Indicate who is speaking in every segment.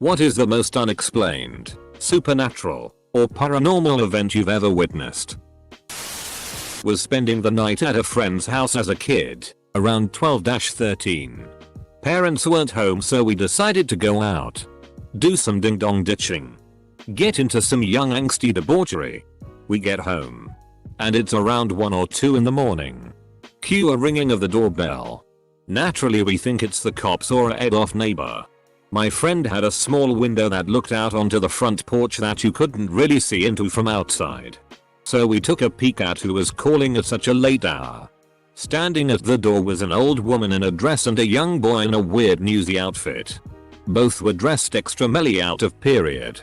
Speaker 1: What is the most unexplained, supernatural, or paranormal event you've ever witnessed? Was spending the night at a friend's house as a kid, around 12-13. Parents weren't home, so we decided to go out. Do some ding dong ditching. Get into some young angsty debauchery. We get home. And it's around 1 or 2 in the morning. Cue a ringing of the doorbell. Naturally we think it's the cops or a head-off neighbor. My friend had a small window that looked out onto the front porch that you couldn't really see into from outside. So we took a peek at who was calling at such a late hour. Standing at the door was an old woman in a dress and a young boy in a weird newsy outfit. Both were dressed extra melly out of period,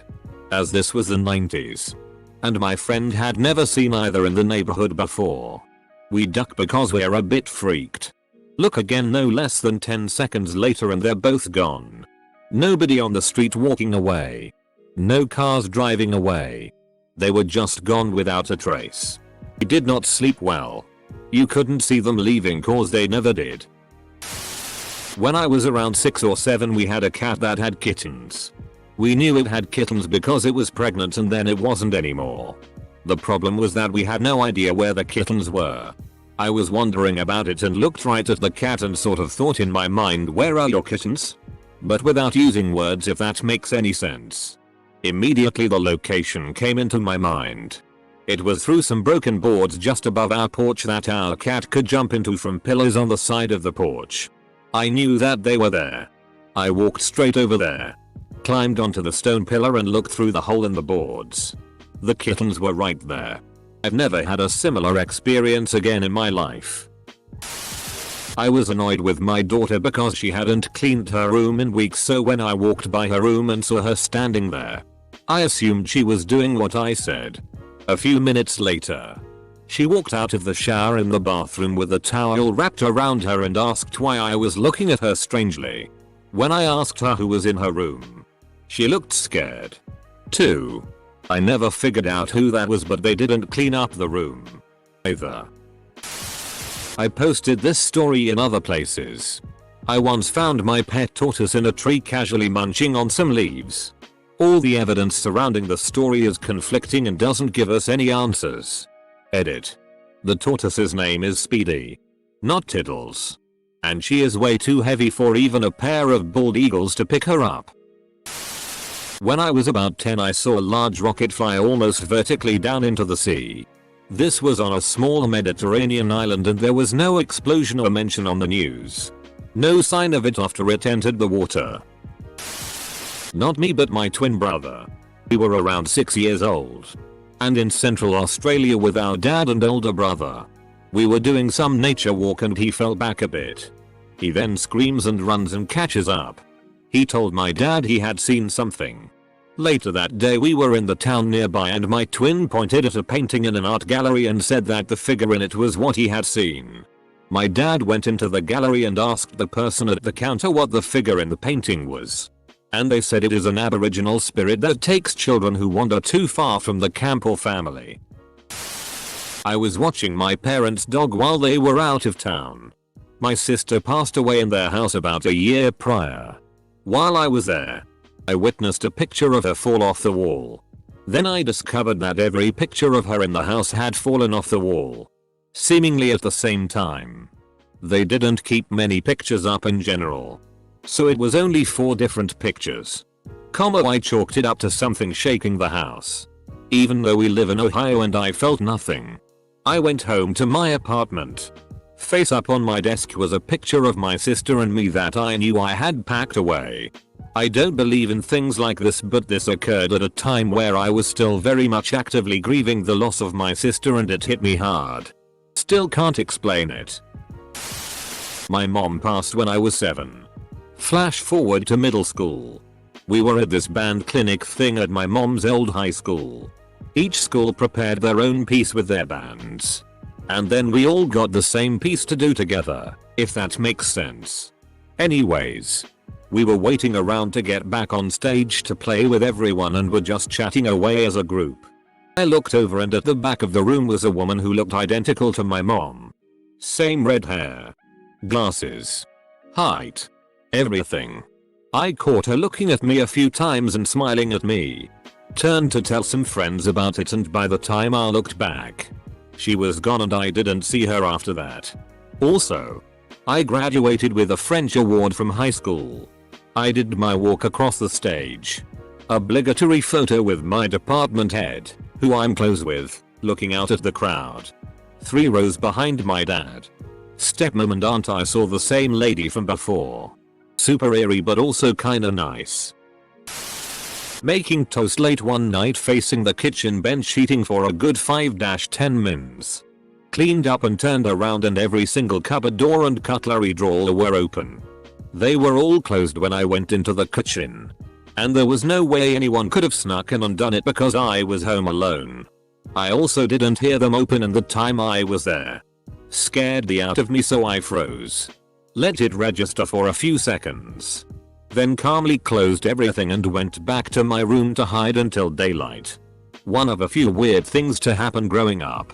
Speaker 1: as this was the 90s. And my friend had never seen either in the neighborhood before. We duck because we're a bit freaked. Look again no less than 10 seconds later and they're both gone. Nobody on the street walking away. No cars driving away. They were just gone without a trace. We did not sleep well. You couldn't see them leaving cause they never did. When I was around 6 or 7 we had a cat that had kittens. We knew it had kittens because it was pregnant and then it wasn't anymore. The problem was that we had no idea where the kittens were. I was wondering about it and looked right at the cat and sort of thought in my mind, where are your kittens? But without using words, if that makes any sense. Immediately the location came into my mind. It was through some broken boards just above our porch that our cat could jump into from pillars on the side of the porch. I knew that they were there. I walked straight over there, climbed onto the stone pillar and looked through the hole in the boards. The kittens were right there. I've never had a similar experience again in my life. I was annoyed with my daughter because she hadn't cleaned her room in weeks, so when I walked by her room and saw her standing there, I assumed she was doing what I said. A few minutes later, she walked out of the shower in the bathroom with a towel wrapped around her and asked why I was looking at her strangely. When I asked her who was in her room, she looked scared. too. I never figured out who that was, but they didn't clean up the room either. I posted this story in other places. I once found my pet tortoise in a tree casually munching on some leaves. All the evidence surrounding the story is conflicting and doesn't give us any answers. Edit. The tortoise's name is Speedy, not Tiddles. And she is way too heavy for even a pair of bald eagles to pick her up. When I was about 10, I saw a large rocket fly almost vertically down into the sea. This was on a small Mediterranean island and there was no explosion or mention on the news. No sign of it after it entered the water. Not me, but my twin brother. We were around 6 years old and in Central Australia with our dad and older brother. We were doing some nature walk and he fell back a bit. He then screams and runs and catches up. He told my dad he had seen something. Later that day we were in the town nearby and my twin pointed at a painting in an art gallery and said that the figure in it was what he had seen. My dad went into the gallery and asked the person at the counter what the figure in the painting was. And they said it is an aboriginal spirit that takes children who wander too far from the camp or family. I was watching my parents' dog while they were out of town. My sister passed away in their house about a year prior. While I was there, I witnessed a picture of her fall off the wall. Then I discovered that every picture of her in the house had fallen off the wall, seemingly at the same time. They didn't keep many pictures up in general, so it was only 4 different pictures. I chalked it up to something shaking the house. Even though we live in Ohio and I felt nothing, I went home to my apartment. Face up on my desk was a picture of my sister and me that I knew I had packed away. I don't believe in things like this, but this occurred at a time where I was still very much actively grieving the loss of my sister and it hit me hard. Still can't explain it. My mom passed when I was 7. Flash forward to middle school. We were at this band clinic thing at my mom's old high school. Each school prepared their own piece with their bands. And then we all got the same piece to do together, if that makes sense. Anyways, we were waiting around to get back on stage to play with everyone and were just chatting away as a group. I looked over and at the back of the room was a woman who looked identical to my mom. Same red hair, glasses, height, everything. I caught her looking at me a few times and smiling at me. Turned to tell some friends about it, and by the time I looked back, she was gone and I didn't see her after that. Also, I graduated with a French award from high school. I did my walk across the stage. Obligatory photo with my department head, who I'm close with, looking out at the crowd. 3 rows behind my dad. Stepmom and aunt I saw the same lady from before. Super eerie but also kinda nice. Making toast late one night facing the kitchen bench eating for a good 5-10 mins. Cleaned up and turned around and every single cupboard door and cutlery drawer were open. They were all closed when I went into the kitchen. And there was no way anyone could have snuck in and done it because I was home alone. I also didn't hear them open in the time I was there. Scared the out of me, so I froze. Let it register for a few seconds. Then calmly closed everything and went back to my room to hide until daylight. One of a few weird things to happen growing up.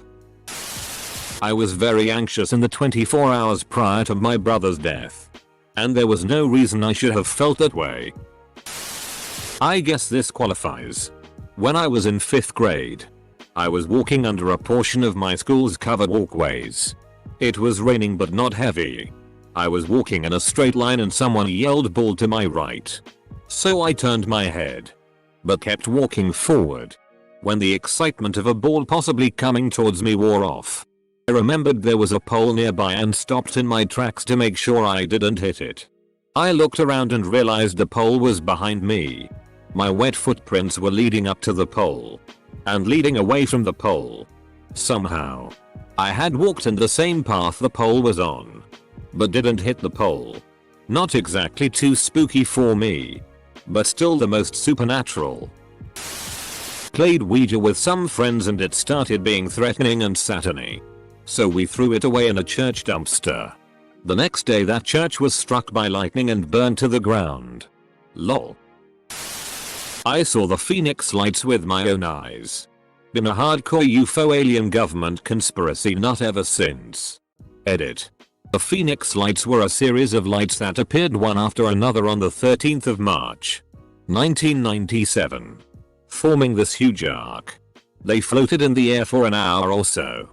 Speaker 1: I was very anxious in the 24 hours prior to my brother's death. And there was no reason I should have felt that way. I guess this qualifies. When I was in 5th grade, I was walking under a portion of my school's covered walkways. It was raining but not heavy. I was walking in a straight line and someone yelled ball to my right. So I turned my head, but kept walking forward. When the excitement of a ball possibly coming towards me wore off, I remembered there was a pole nearby and stopped in my tracks to make sure I didn't hit it. I looked around and realized the pole was behind me. My wet footprints were leading up to the pole and leading away from the pole. Somehow, I had walked in the same path the pole was on, but didn't hit the pole. Not exactly too spooky for me, but still the most supernatural. Played Ouija with some friends and it started being threatening and satany. So we threw it away in a church dumpster. The next day that church was struck by lightning and burned to the ground. Lol. I saw the Phoenix Lights with my own eyes. Been a hardcore UFO alien government conspiracy nut ever since. Edit. The Phoenix Lights were a series of lights that appeared one after another on the 13th of March, 1997, forming this huge arc. They floated in the air for an hour or so.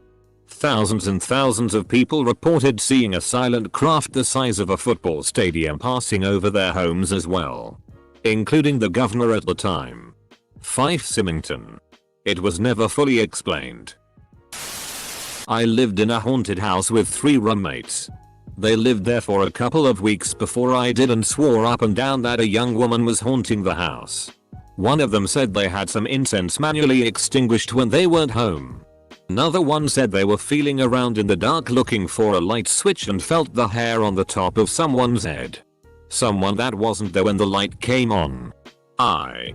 Speaker 1: Thousands and thousands of people reported seeing a silent craft the size of a football stadium passing over their homes as well, including the governor at the time, Fife Symington. It was never fully explained. I lived in a haunted house with 3 roommates. They lived there for a couple of weeks before I did and swore up and down that a young woman was haunting the house. One of them said they had some incense manually extinguished when they weren't home. Another one said they were feeling around in the dark looking for a light switch and felt the hair on the top of someone's head. Someone that wasn't there when the light came on. I,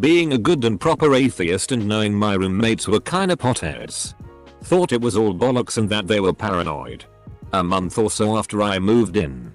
Speaker 1: being a good and proper atheist and knowing my roommates were kinda potheads, thought it was all bollocks and that they were paranoid. A month or so after I moved in,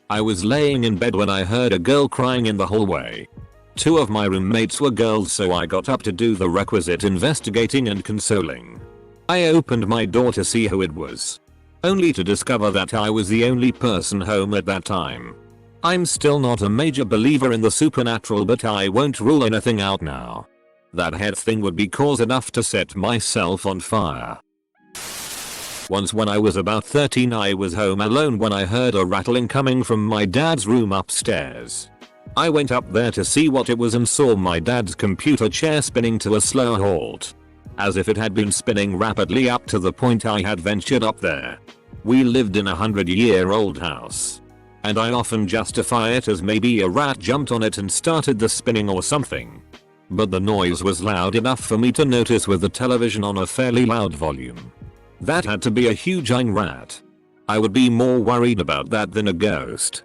Speaker 1: I was laying in bed when I heard a girl crying in the hallway. 2 of my roommates were girls, so I got up to do the requisite investigating and consoling. I opened my door to see who it was, only to discover that I was the only person home at that time. I'm still not a major believer in the supernatural, but I won't rule anything out now. That head thing would be cause enough to set myself on fire. Once when I was about 13, I was home alone when I heard a rattling coming from my dad's room upstairs. I went up there to see what it was and saw my dad's computer chair spinning to a slow halt, as if it had been spinning rapidly up to the point I had ventured up there. We lived in a 100-year-old house, and I often justify it as maybe a rat jumped on it and started the spinning or something. But the noise was loud enough for me to notice with the television on a fairly loud volume. That had to be a huge rat. I would be more worried about that than a ghost.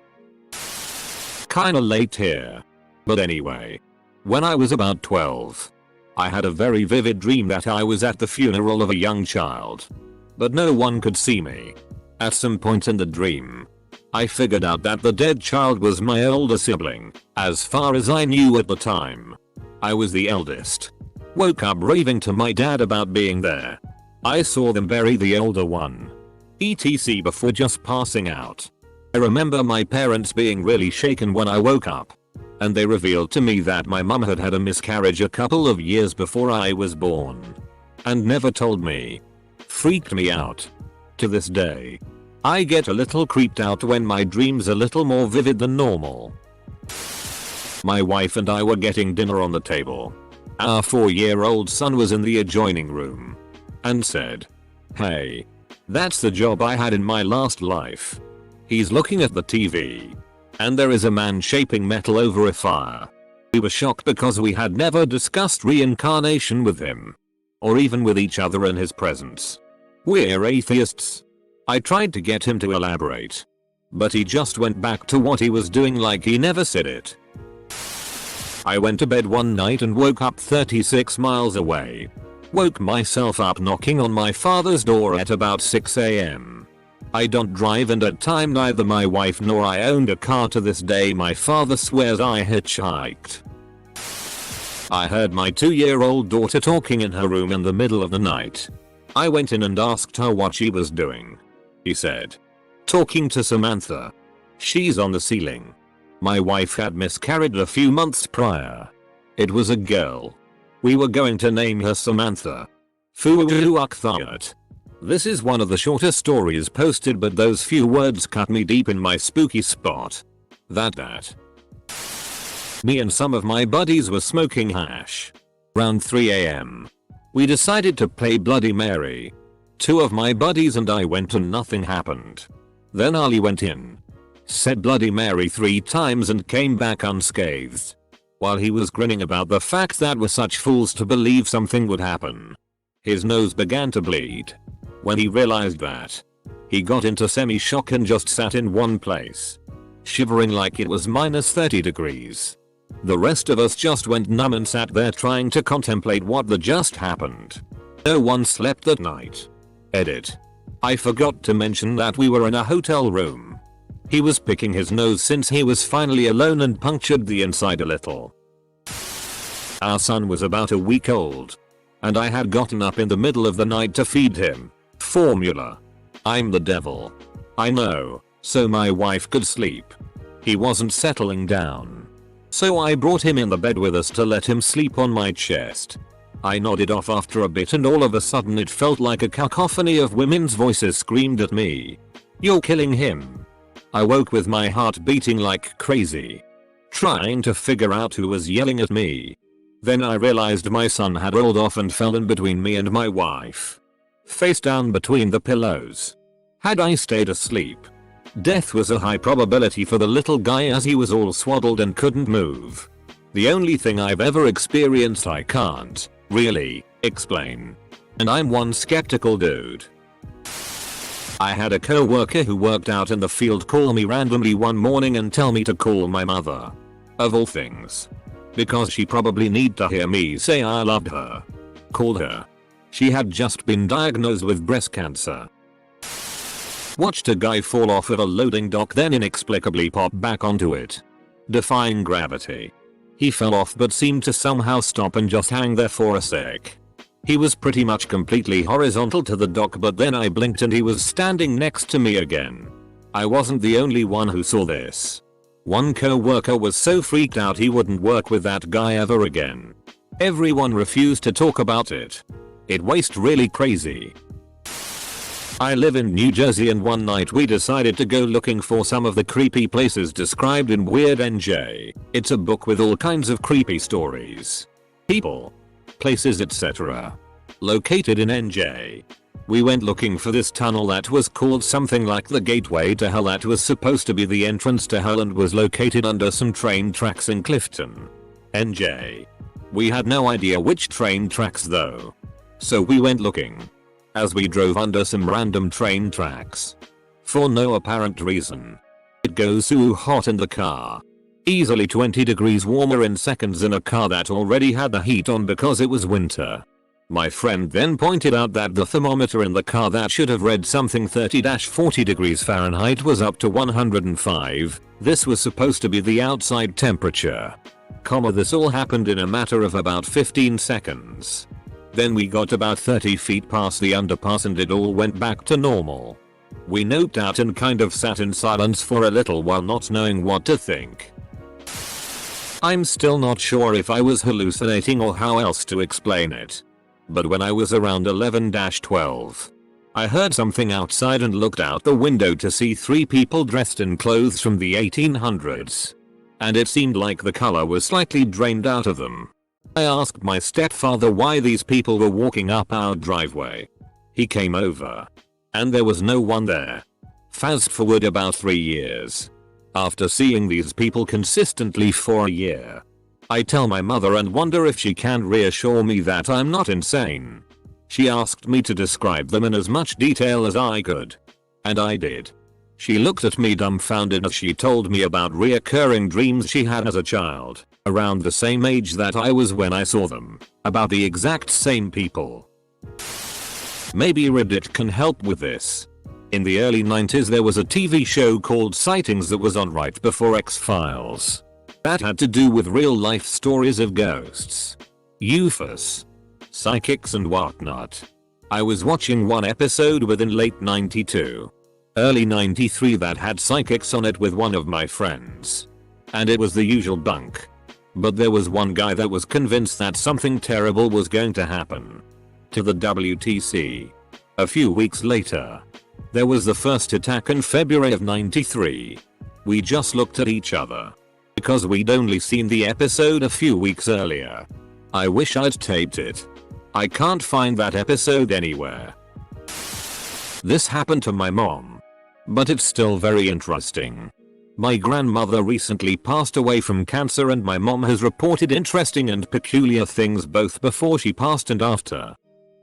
Speaker 1: Kinda late here. But anyway. When I was about 12, I had a very vivid dream that I was at the funeral of a young child, but no one could see me. At some point in the dream, I figured out that the dead child was my older sibling, as far as I knew at the time. I was the eldest. Woke up raving to my dad about being there. I saw them bury the older one, etc. before just passing out. I remember my parents being really shaken when I woke up. and they revealed to me that my mum had had a miscarriage a couple of years before I was born. And never told me. Freaked me out. To this day, I get a little creeped out when my dreams are a little more vivid than normal. My wife and I were getting dinner on the table. Our 4-year-old son was in the adjoining room and said, "Hey, that's the job I had in my last life." He's looking at the TV and there is a man shaping metal over a fire. We were shocked because we had never discussed reincarnation with him or even with each other in his presence. We're atheists. I tried to get him to elaborate, but he just went back to what he was doing like he never said it. I went to bed one night and woke up 36 miles away. Woke myself up knocking on my father's door at about 6 AM. I don't drive and at time neither my wife nor I owned a car to this day. My father swears I hitchhiked. I heard my 2-year-old daughter talking in her room in the middle of the night. I went in and asked her what she was doing. He said, "Talking to Samantha. She's on the ceiling." My wife had miscarried a few months prior. It was a girl. We were going to name her Samantha. Fuuuakthayat. This is one of the shorter stories posted, but those few words cut me deep in my spooky spot. That. Me and some of my buddies were smoking hash. Around 3 AM. We decided to play Bloody Mary. 2 of my buddies and I went and nothing happened. Then Ali went in, said Bloody Mary 3 times and came back unscathed. While he was grinning about the fact that we're such fools to believe something would happen, his nose began to bleed. When he realized that, he got into semi-shock and just sat in one place, shivering like it was -30 degrees. The rest of us just went numb and sat there trying to contemplate what just happened. No one slept that night. Edit. I forgot to mention that we were in a hotel room. He was picking his nose since he was finally alone and punctured the inside a little. Our son was about a week old, and I had gotten up in the middle of the night to feed him formula. I'm the devil. I know, so my wife could sleep. He wasn't settling down, so I brought him in the bed with us to let him sleep on my chest. I nodded off after a bit and all of a sudden it felt like a cacophony of women's voices screamed at me, "You're killing him." I woke with my heart beating like crazy, trying to figure out who was yelling at me. Then I realized my son had rolled off and fell in between me and my wife, face down between the pillows. Had I stayed asleep, death was a high probability for the little guy as he was all swaddled and couldn't move. The only thing I've ever experienced I can't really explain. And I'm one skeptical dude. I had a co-worker who worked out in the field call me randomly one morning and tell me to call my mother. Of all things. Because she probably need to hear me say I loved her. Called her. She had just been diagnosed with breast cancer. Watched a guy fall off at a loading dock then inexplicably pop back onto it, defying gravity. He fell off but seemed to somehow stop and just hang there for a sec. He was pretty much completely horizontal to the dock, but then I blinked and he was standing next to me again. I wasn't the only one who saw this. One co-worker was so freaked out he wouldn't work with that guy ever again. Everyone refused to talk about it. It was really crazy. I live in New Jersey and one night we decided to go looking for some of the creepy places described in Weird NJ. It's a book with all kinds of creepy stories, people, places, etc. located in NJ. We went looking for this tunnel that was called something like the Gateway to Hell that was supposed to be the entrance to hell and was located under some train tracks in Clifton, NJ. We had no idea which train tracks though, so we went looking. As we drove under some random train tracks, for no apparent reason, it goes so hot in the car. Easily 20 degrees warmer in seconds in a car that already had the heat on because it was winter. My friend then pointed out that the thermometer in the car that should have read something 30-40 degrees Fahrenheit was up to 105. This was supposed to be the outside temperature. This all happened in a matter of about 15 seconds. Then we got about 30 feet past the underpass and it all went back to normal. We noped out and kind of sat in silence for a little while not knowing what to think. I'm still not sure if I was hallucinating or how else to explain it. But when I was around 11-12, I heard something outside and looked out the window to see 3 people dressed in clothes from the 1800s. And it seemed like the color was slightly drained out of them. I asked my stepfather why these people were walking up our driveway. He came over. And there was no one there. Fast forward about 3 years. After seeing these people consistently for a year, I tell my mother and wonder if she can reassure me that I'm not insane. She asked me to describe them in as much detail as I could. And I did. She looked at me dumbfounded as she told me about reoccurring dreams she had as a child, around the same age that I was when I saw them, about the exact same people. Maybe Reddit can help with this. In the early 90s there was a TV show called Sightings that was on right before X-Files. That had to do with real life stories of ghosts, UFOs, psychics and whatnot. I was watching one episode within late 92, early 93 that had psychics on it with one of my friends. And it was the usual bunk. But there was one guy that was convinced that something terrible was going to happen to the WTC. A few weeks later, there was the first attack in February of 93. We just looked at each other, because we'd only seen the episode a few weeks earlier. I wish I'd taped it. I can't find that episode anywhere. This happened to my mom. But it's still very interesting. My grandmother recently passed away from cancer and my mom has reported interesting and peculiar things both before she passed and after.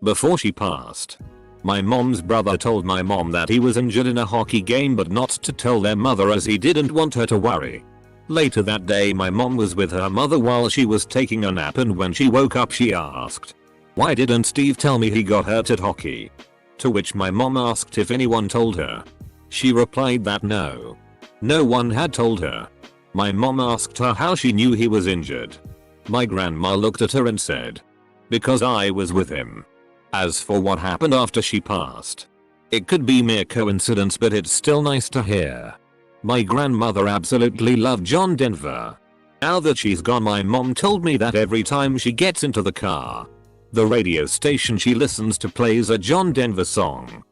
Speaker 1: Before she passed, my mom's brother told my mom that he was injured in a hockey game but not to tell their mother as he didn't want her to worry. Later that day my mom was with her mother while she was taking a nap and when she woke up she asked, "Why didn't Steve tell me he got hurt at hockey?" To which my mom asked if anyone told her. She replied that no one had told her. My mom asked her how she knew he was injured. My grandma looked at her and said, "Because I was with him." As for what happened after she passed, it could be mere coincidence but it's still nice to hear. My grandmother absolutely loved John Denver. Now that she's gone my mom told me that every time she gets into the car, the radio station she listens to plays a John Denver song.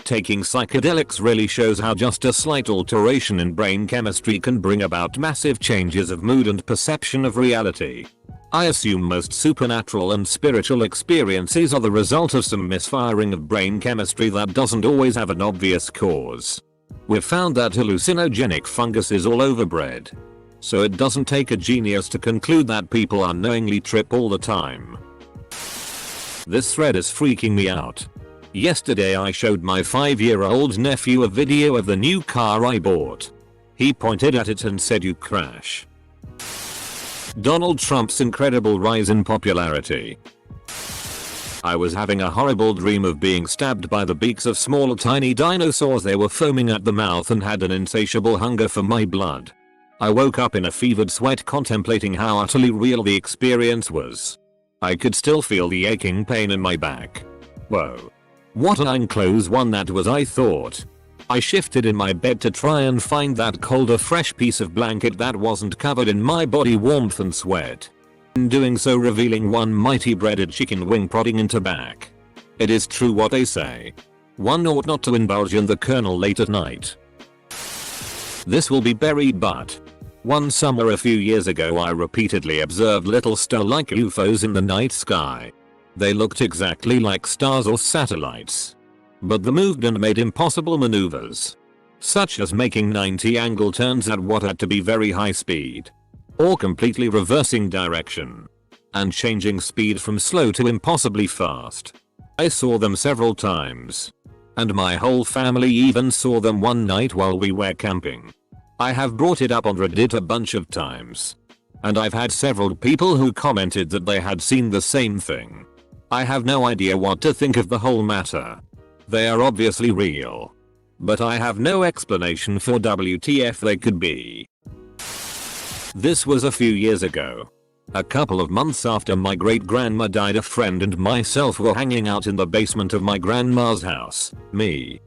Speaker 1: Taking psychedelics really shows how just a slight alteration in brain chemistry can bring about massive changes of mood and perception of reality. I assume most supernatural and spiritual experiences are the result of some misfiring of brain chemistry that doesn't always have an obvious cause. We've found that hallucinogenic fungus is all over bread. So it doesn't take a genius to conclude that people unknowingly trip all the time. This thread is freaking me out. Yesterday I showed my 5-year-old nephew a video of the new car I bought. He pointed at it and said, "You crash." Donald Trump's incredible rise in popularity. I was having a horrible dream of being stabbed by the beaks of small tiny dinosaurs. They were foaming at the mouth and had an insatiable hunger for my blood. I woke up in a fevered sweat contemplating how utterly real the experience was. I could still feel the aching pain in my back. Whoa. What an unclothes one that was, I thought. I shifted in my bed to try and find that colder fresh piece of blanket that wasn't covered in my body warmth and sweat. In doing so revealing one mighty breaded chicken wing prodding into back. It is true what they say. One ought not to indulge in the kernel late at night. This will be buried but one summer a few years ago I repeatedly observed little star-like UFOs in the night sky. They looked exactly like stars or satellites. But they moved and made impossible maneuvers. Such as making 90-angle turns at what had to be very high speed. Or completely reversing direction. And changing speed from slow to impossibly fast. I saw them several times. And my whole family even saw them one night while we were camping. I have brought it up on Reddit a bunch of times. And I've had several people who commented that they had seen the same thing. I have no idea what to think of the whole matter. They are obviously real. But I have no explanation for WTF they could be. This was a few years ago. A couple of months after my great-grandma died, a friend and myself were hanging out in the basement of my grandma's house. Me,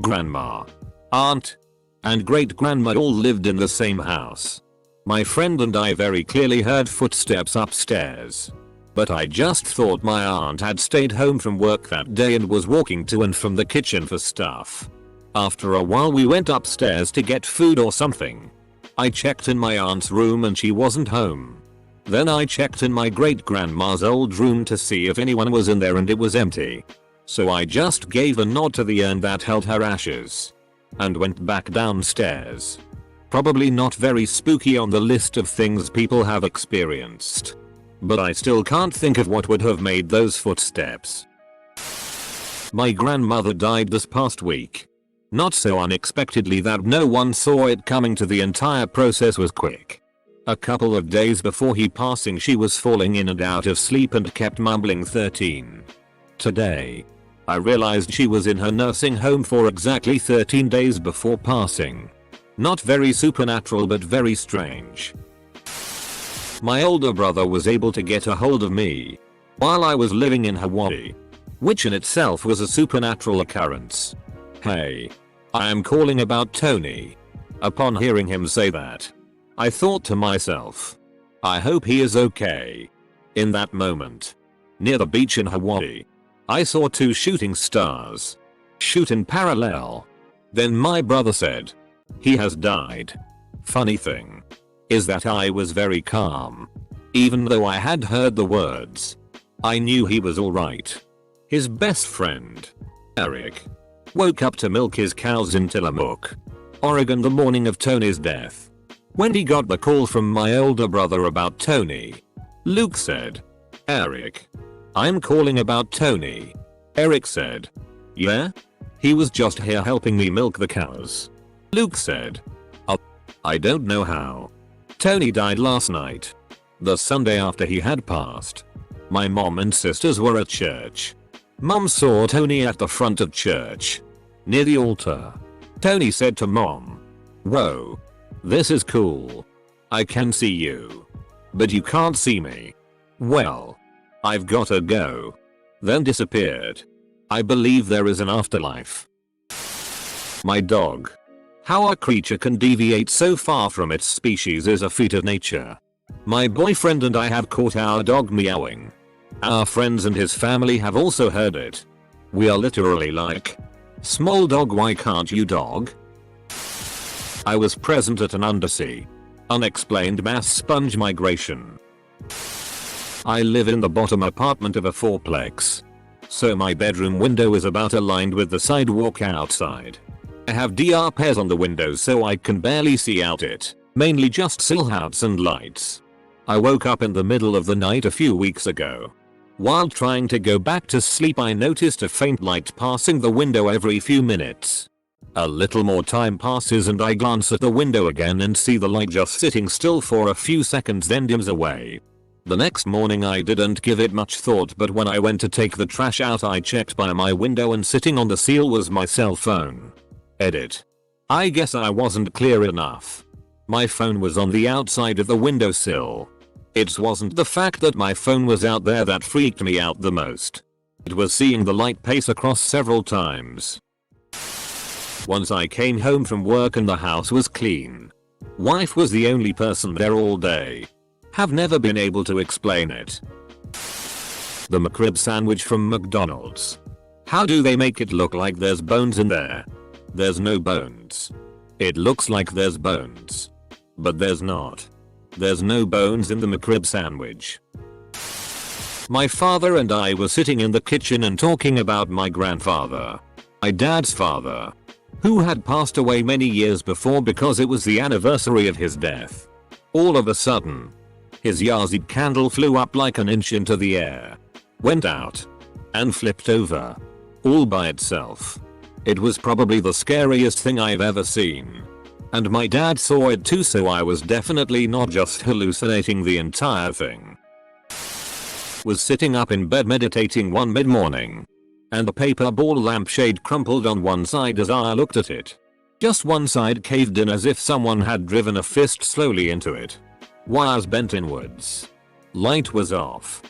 Speaker 1: grandma, aunt, and great-grandma all lived in the same house. My friend and I very clearly heard footsteps upstairs. But I just thought my aunt had stayed home from work that day and was walking to and from the kitchen for stuff. After a while we went upstairs to get food or something. I checked in my aunt's room and she wasn't home. Then I checked in my great grandma's old room to see if anyone was in there and it was empty. So I just gave a nod to the urn that held her ashes. And went back downstairs. Probably not very spooky on the list of things people have experienced. But I still can't think of what would have made those footsteps. My grandmother died this past week. Not so unexpectedly that no one saw it coming. The entire process was quick. A couple of days before he passing she was falling in and out of sleep and kept mumbling 13. Today, I realized she was in her nursing home for exactly 13 days before passing. Not very supernatural but very strange. My older brother was able to get a hold of me while I was living in Hawaii, which in itself was a supernatural occurrence. Hey, I am calling about Tony. Upon hearing him say that, I thought to myself, I hope he is okay. In that moment, near the beach in Hawaii, I saw two shooting stars shoot in parallel. Then my brother said, he has died. Funny thing is that I was very calm. Even though I had heard the words, I knew he was alright. His best friend, Eric, woke up to milk his cows in Tillamook, Oregon the morning of Tony's death. When he got the call from my older brother about Tony, Luke said, Eric, I'm calling about Tony. Eric said, yeah? He was just here helping me milk the cows. Luke said, oh, I don't know how. Tony died last night. The Sunday after he had passed. My mom and sisters were at church. Mom saw Tony at the front of church, near the altar. Tony said to Mom, whoa, this is cool. I can see you, but you can't see me. Well, I've gotta go. Then disappeared. I believe there is an afterlife. My dog. How a creature can deviate so far from its species is a feat of nature. My boyfriend and I have caught our dog meowing. Our friends and his family have also heard it. We are literally like, small dog, why can't you dog? I was present at an undersea, unexplained mass sponge migration. I live in the bottom apartment of a fourplex. So my bedroom window is about aligned with the sidewalk outside. I have DRPs on the windows so I can barely see out it, mainly just silhouettes and lights. I woke up in the middle of the night a few weeks ago. While trying to go back to sleep I noticed a faint light passing the window every few minutes. A little more time passes and I glance at the window again and see the light just sitting still for a few seconds then dims away. The next morning I didn't give it much thought, but when I went to take the trash out I checked by my window and sitting on the sill was my cell phone. Edit. I guess I wasn't clear enough. My phone was on the outside of the windowsill. It wasn't the fact that my phone was out there that freaked me out the most. It was seeing the light pace across several times. Once I came home from work and the house was clean. Wife was the only person there all day. Have never been able to explain it. The McRib sandwich from McDonald's. How do they make it look like there's bones in there? There's no bones. It looks like there's bones. But there's not. There's no bones in the McRib sandwich. My father and I were sitting in the kitchen and talking about my grandfather. My dad's father. Who had passed away many years before because it was the anniversary of his death. All of a sudden, his Yazid candle flew up like an inch into the air, went out, and flipped over. All by itself. It was probably the scariest thing I've ever seen. And my dad saw it too, so I was definitely not just hallucinating the entire thing. Was sitting up in bed meditating one mid-morning. And the paper ball lampshade crumpled on one side as I looked at it. Just one side caved in as if someone had driven a fist slowly into it. Wires bent inwards. Light was off.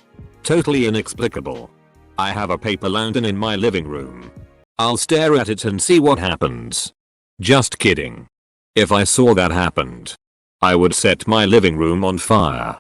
Speaker 1: Totally inexplicable. I have a paper lantern in my living room. I'll stare at it and see what happens. Just kidding. If I saw that happened, I would set my living room on fire.